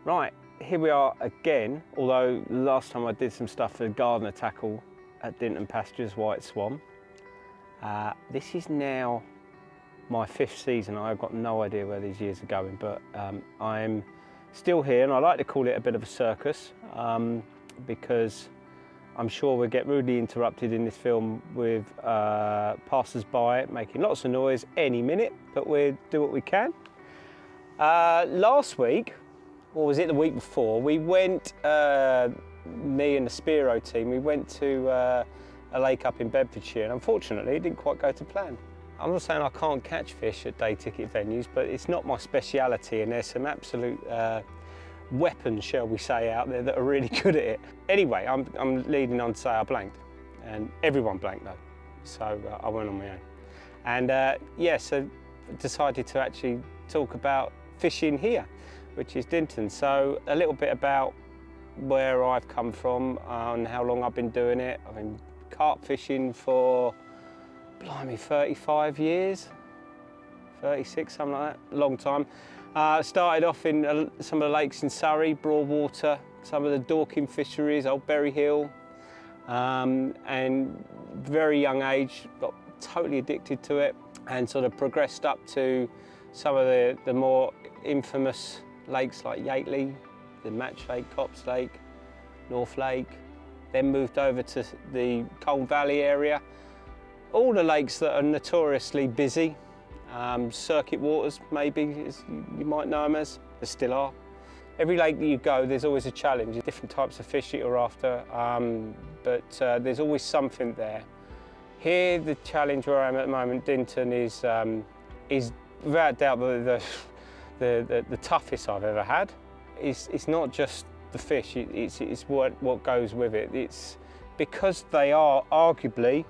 Right, here we are again, although last time I did some stuff for gardener tackle at Dinton Pastures, white swan. This is now my 5th season. I've got no idea where these years are going, but I'm still here, and I like to call it a bit of a circus because I'm sure we'll get rudely interrupted in this film with passers-by making lots of noise any minute, but we'll do what we can. Last week, or was it the week before, we went, me and the Spiro team, we went to a lake up in Berkshire, and unfortunately it didn't quite go to plan. I'm not saying I can't catch fish at day ticket venues, but it's not my speciality, and there's some absolute weapons, shall we say, out there that are really good at it. Anyway, I'm leading on to say I blanked, and everyone blanked though, so I went on my own. And yeah, so decided to actually talk about fishing here, which is Dinton. So a little bit about where I've come from and how long I've been doing it. I've been carp fishing for, blimey, 35 years, 36, something like that, a long time. Started off in some of the lakes in Surrey, Broadwater, some of the Dorking fisheries, Old Berry Hill, and very young age, got totally addicted to it and sort of progressed up to some of the more infamous lakes like Yateley, the Match Lake, Cops Lake, North Lake, then moved over to the Colne Valley area. All the lakes that are notoriously busy, circuit waters maybe, as you might know them as, there still are. Every lake that you go, there's always a challenge, different types of fish that you're after, but there's always something there. Here, the challenge where I am at the moment, Dinton, is without doubt the toughest I've ever had. It's not just the fish, it's what goes with it. It's because they are arguably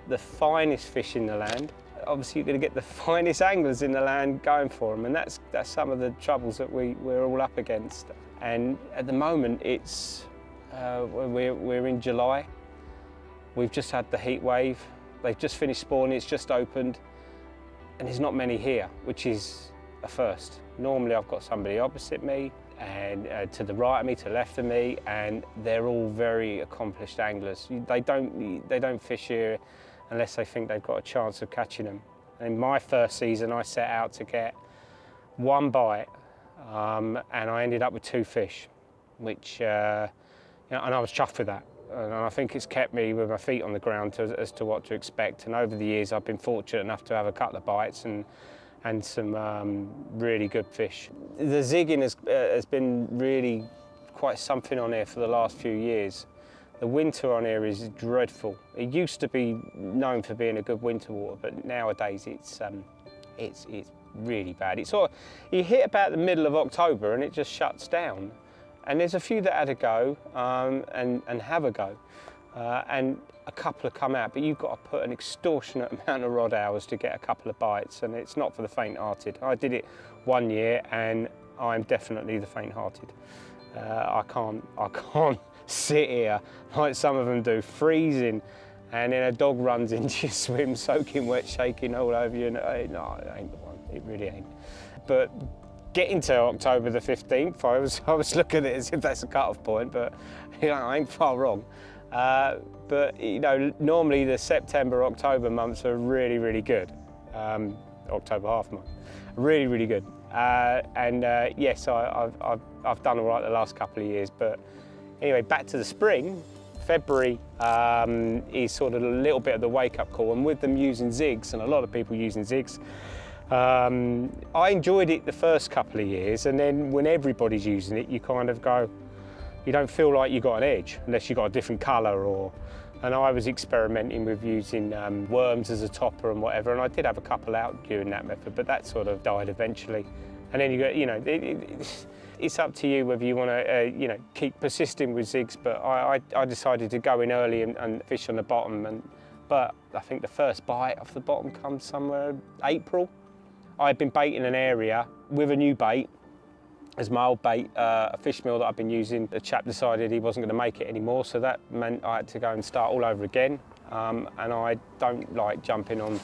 the finest fish in the land. Obviously you're going to get the finest anglers in the land going for them, and that's some of the troubles that we're all up against. And at the moment we're in July. We've just had the heat wave. They've just finished spawning, it's just opened, and there's not many here, which is a first. Normally I've got somebody opposite me and to the right of me, to the left of me, and they're all very accomplished anglers. They don't fish here unless they think they've got a chance of catching them. In my first season, I set out to get 1 bite, and I ended up with 2 fish, which, you know, and I was chuffed with that. And I think it's kept me with my feet on the ground as to what to expect. And over the years, I've been fortunate enough to have a couple of bites and some really good fish. The zigging has been really quite something on here for the last few years. The winter on here is dreadful. It used to be known for being a good winter water, but nowadays it's really bad. It's sort of, you hit about the middle of October and it just shuts down. And there's a few that had a go and have a go, and a couple have come out, but you've got to put an extortionate amount of rod hours to get a couple of bites, and it's not for the faint-hearted. I did it 1 year, and I'm definitely the faint-hearted. I can't sit here like some of them do, freezing, and then a dog runs into your swim, soaking wet, shaking all over you, and no, it ain't the one. It really ain't. But getting to October the 15th, I was looking at it as if that's a cut-off point, but you know, I ain't far wrong. But you know, normally the September, October months are really, really good. October half month, really, really good. Yes, I've done all right the last couple of years. But anyway, back to the spring. February is sort of a little bit of the wake-up call, and with them using zigs, and a lot of people using zigs, I enjoyed it the first couple of years, and then when everybody's using it, you kind of go, you don't feel like you got an edge unless you got a different colour. And I was experimenting with using worms as a topper and whatever, and I did have a couple out during that method, but that sort of died eventually. And then you go, you know, it's up to you whether you want to, you know, keep persisting with zigs. But I decided to go in early and fish on the bottom. But I think the first bite off the bottom comes somewhere April. I'd been baiting an area with a new bait as my old bait, a fish meal that I've been using. The chap decided he wasn't going to make it anymore, so that meant I had to go and start all over again. And I don't like jumping on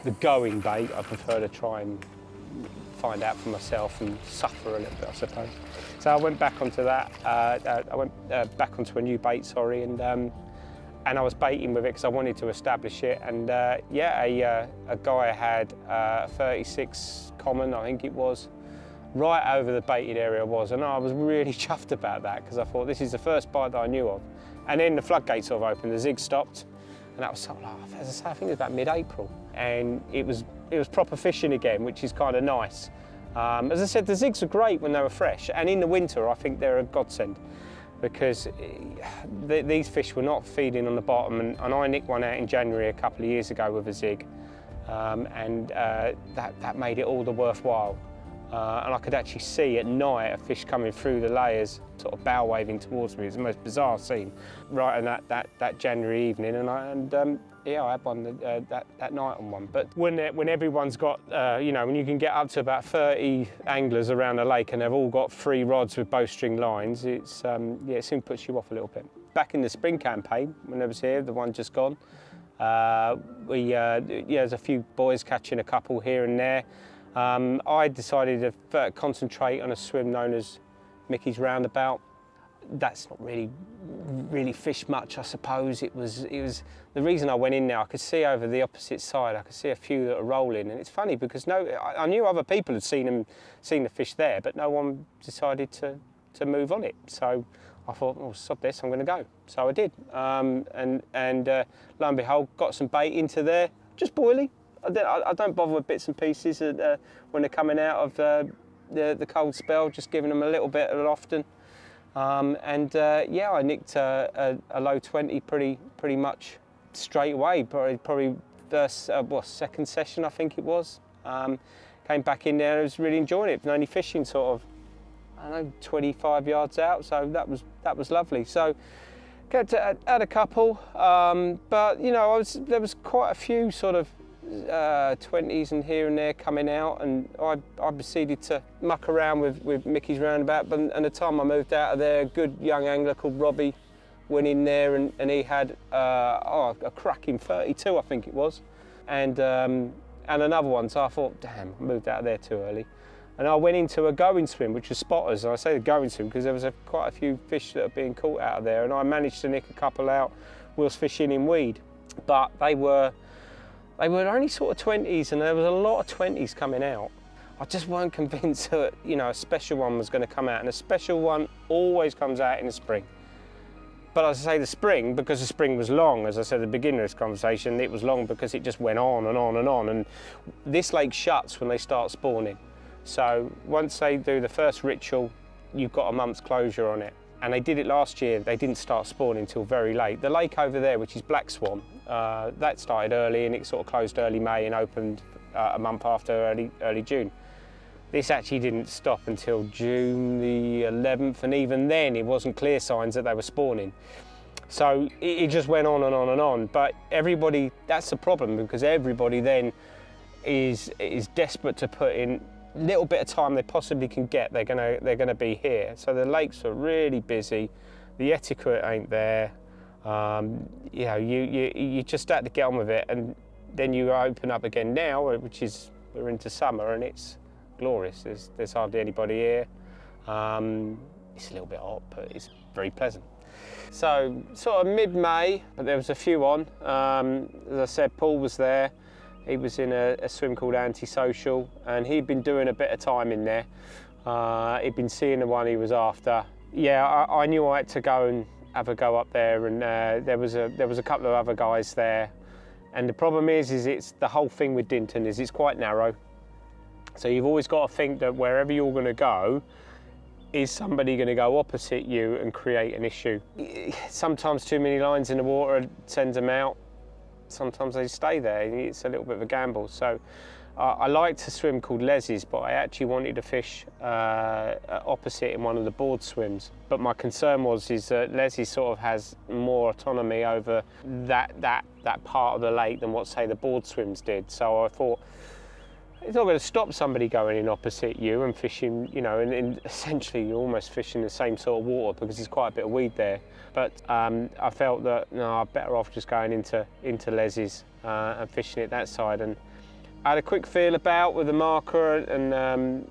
the going bait. I prefer to try and find out for myself and suffer a little bit, I suppose. So I went back onto that. I went back onto a new bait, sorry, and I was baiting with it because I wanted to establish it. And yeah, a guy had 36 common, I think it was, right over the baited area and I was really chuffed about that because I thought this is the first bite that I knew of. And then the floodgates sort of opened, the zig stopped, and that was sort of like, as I say, I think it was about mid-April, and it was proper fishing again, which is kind of nice. As I said, the zigs are great when they were fresh, and in the winter I think they're a godsend because these fish were not feeding on the bottom, and I nicked one out in January a couple of years ago with a zig, and that made it all the worthwhile. And I could actually see at night a fish coming through the layers, sort of bow waving towards me. It was the most bizarre scene, right on that January evening, and yeah, I had one that night on one. But when everyone's got, you know, when you can get up to about 30 anglers around a lake and they've all got 3 rods with bowstring lines, it's yeah, it soon puts you off a little bit. Back in the spring campaign, when I was here, the one just gone, yeah, there's a few boys catching a couple here and there. I decided to concentrate on a swim known as Mickey's Roundabout. That's not really fished much, I suppose. It was the reason I went in there. I could see over the opposite side. I could see a few that are rolling, and it's funny because I knew other people had seen the fish there, but no one decided to move on it. So I thought, oh, sod this, I'm going to go. So I did, and lo and behold, got some bait into there, just boilie. I don't bother with bits and pieces when they're coming out of the cold spell, just giving them a little bit often. Yeah, I nicked a low 20 pretty much straight away, probably first, second session I think it was. Came back in there and I was really enjoying it, only fishing sort of, I don't know, 25 yards out, so that was lovely. So had a couple, but you know, there was quite a few sort of 20s and here and there coming out, and I proceeded to muck around with Mickey's Roundabout, and the time I moved out of there, a good young angler called Robbie went in there and he had a cracking 32 I think it was, and another one, so I thought, damn, I moved out of there too early. And I went into a going swim, which was spotters, and I say the going swim because there was quite a few fish that are being caught out of there, and I managed to nick a couple out whilst fishing in weed, but they were only sort of 20s, and there was a lot of 20s coming out. I just weren't convinced that, you know, a special one was going to come out, and a special one always comes out in the spring. But as I say the spring, because the spring was long, as I said at the beginning of this conversation, it was long because it just went on and on and on, and this lake shuts when they start spawning. So once they do the first ritual, you've got a month's closure on it. And they did it last year. They didn't start spawning until very late. The lake over there, which is Black Swan, that started early and it sort of closed early May and opened a month after early June. This actually didn't stop until June the 11th, and even then it wasn't clear signs that they were spawning. So it just went on and on and on. But everybody, that's the problem, because everybody then is desperate to put in little bit of time they possibly can get. They're gonna be here. So the lakes are really busy. The etiquette ain't there. You know, you just had to get on with it, and then you open up again now, which is, we're into summer and it's glorious. There's hardly anybody here. It's a little bit hot, but it's very pleasant. So sort of mid-May, but there was a few on. As I said, Paul was there. He was in a swim called Antisocial, and he'd been doing a bit of time in there. He'd been seeing the one he was after. Yeah, I knew I had to go and have a go up there, and there was a couple of other guys there. And the problem is it's the whole thing with Dinton is it's quite narrow. So you've always got to think that wherever you're going to go, is somebody going to go opposite you and create an issue. Sometimes too many lines in the water sends them out. Sometimes they stay there. It's a little bit of a gamble. So I liked a swim called Leslie's, but I actually wanted to fish opposite in one of the board swims. But my concern is that Leslie sort of has more autonomy over that part of the lake than what, say, the board swims did. So I thought, it's not going to stop somebody going in opposite you and fishing, you know, and essentially you're almost fishing the same sort of water because there's quite a bit of weed there. But I felt that, no, I'm better off just going into Leslie's and fishing it that side. And I had a quick feel about with the marker, and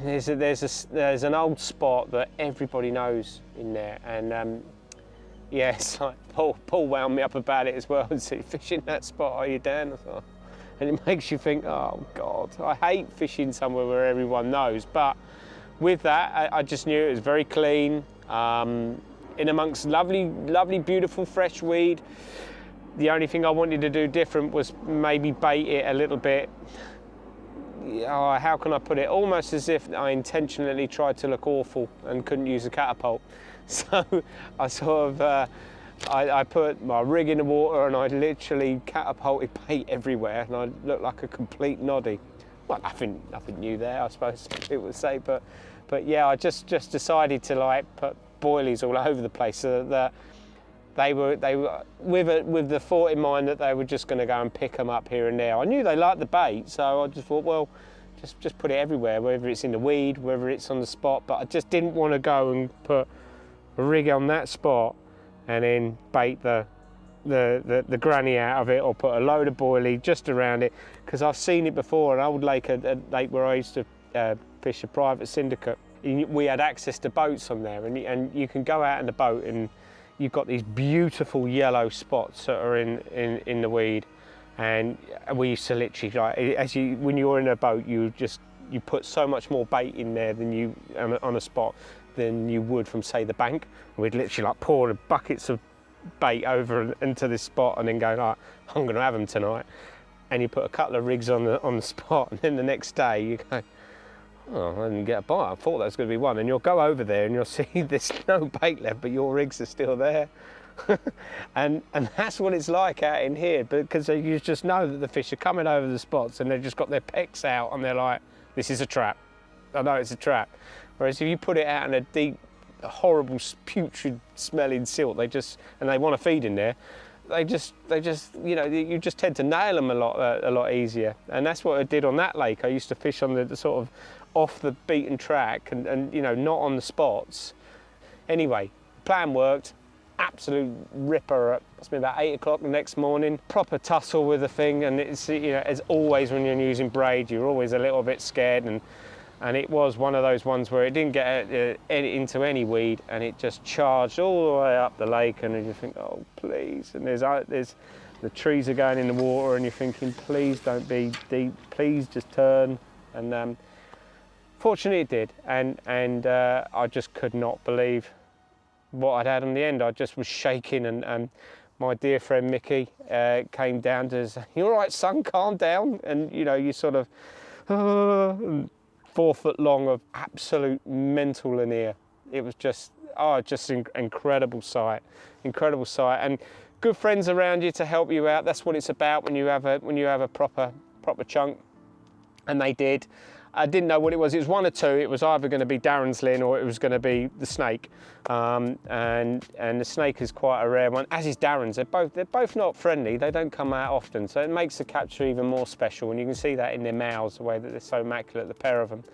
there's an old spot that everybody knows in there, and yeah, it's like Paul wound me up about it as well and said, "Fishing that spot, are you, Dan?" I thought, and it makes you think, oh God, I hate fishing somewhere where everyone knows. But with that, I just knew it was very clean, in amongst lovely, beautiful fresh weed. The only thing I wanted to do different was maybe bait it a little bit. Oh, how can I put it? Almost as if I intentionally tried to look awful and couldn't use a catapult. So I sort of, I put my rig in the water and I literally catapulted bait everywhere, and I looked like a complete noddy. Well, nothing new there, I suppose people would say, but yeah, I just decided to like put boilies all over the place, so that they were with the thought in mind that they were just going to go and pick them up here and there. I knew they liked the bait, so I just thought, well, just put it everywhere, whether it's in the weed, whether it's on the spot. But I just didn't want to go and put a rig on that spot and then bait the granny out of it, or put a load of boilie just around it, because I've seen it before. An old lake, a lake where I used to fish a private syndicate. We had access to boats on there, and you can go out in the boat and you've got these beautiful yellow spots that are in the weed, and we used to literally, like, when you're in a boat, you put so much more bait in there than you on a spot than you would from, say, the bank. We'd literally like pour buckets of bait over into this spot and then go, like, I'm going to have them tonight. And you put a couple of rigs on the spot, and then the next day you go, oh, I didn't get a bite. I thought that was going to be one. And you'll go over there and you'll see there's no bait left, but your rigs are still there. and that's what it's like out in here, because you just know that the fish are coming over the spots and they've just got their pecks out and they're like, this is a trap. I know it's a trap. Whereas if you put it out in a deep, horrible, putrid smelling silt, and they want to feed in there, they just, you just tend to nail them a lot easier. And that's what I did on that lake. I used to fish on the sort of off the beaten track and not on the spots. Anyway, plan worked. Absolute ripper. Must be about 8 o'clock the next morning. Proper tussle with the thing, and it's, as always when you're using braid, you're always a little bit scared, and it was one of those ones where it didn't get into any weed, and it just charged all the way up the lake, and you think, oh please, and there's the trees are going in the water, and you're thinking, please don't be deep, please just turn, and fortunately it did, and I just could not believe what I'd had in the end. I just was shaking, and my dear friend Mickey came down to say, "You all right, son? Calm down." And you sort of 4 foot long of absolute mental linear. It was just incredible sight, and good friends around you to help you out. That's what it's about when you have a proper chunk, and they did. I didn't know what it was. It was one or two. It was either going to be Darren's Lynn or it was going to be the snake. And the snake is quite a rare one, as is Darren's. They're both not friendly. They don't come out often, so it makes the capture even more special. And you can see that in their mouths, the way that they're so immaculate, the pair of them.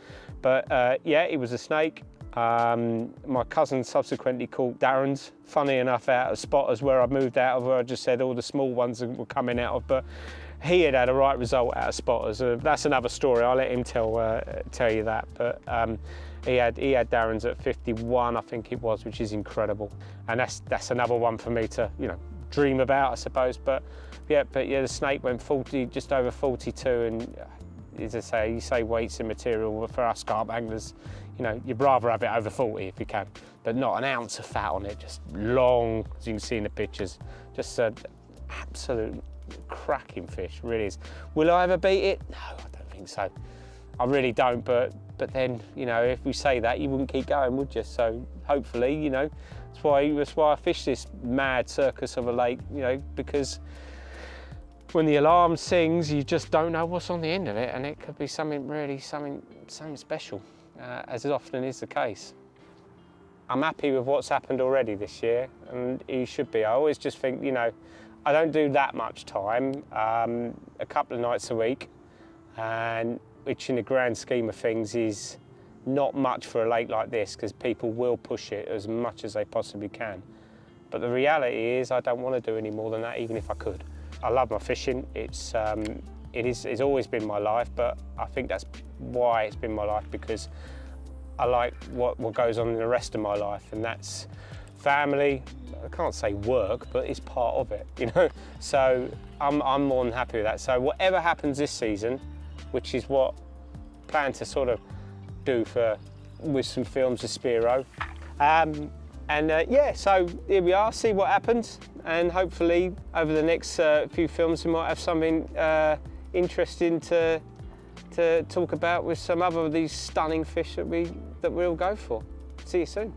But yeah, it was a snake. My cousin subsequently caught Darren's, funny enough, out of spotters where I moved out of, where I just said all the small ones were coming out of. But he had a right result out of spotters. That's another story. I'll let him tell you that. But he had Darren's at 51, I think it was, which is incredible. And that's another one for me to dream about, I suppose. But yeah, the snake went 40, just over 42, and as I say, you say weight's immaterial, but for us carp anglers, you'd rather have it over 40 if you can, but not an ounce of fat on it, just long, as you can see in the pictures, just an absolute cracking fish, really is. Will I ever beat it? No, I don't think so. I really don't, but then, if we say that, you wouldn't keep going, would you? So hopefully, that's why I fish this mad circus of a lake, because when the alarm sings, you just don't know what's on the end of it, and it could be something special, as often is the case. I'm happy with what's happened already this year, and you should be. I always just think, I don't do that much time, a couple of nights a week, and which in the grand scheme of things is not much for a lake like this, because people will push it as much as they possibly can. But the reality is I don't want to do any more than that, even if I could. I love my fishing. It's always been my life, but I think that's why it's been my life, because I like what goes on in the rest of my life, and that's family. I can't say work, but it's part of it, you know. So I'm more than happy with that. So whatever happens this season, which is what I plan to sort of do with some films with Spiro. Yeah, so here we are, see what happens, and hopefully over the next few films we might have something interesting to talk about with some other of these stunning fish that we'll go for. See you soon.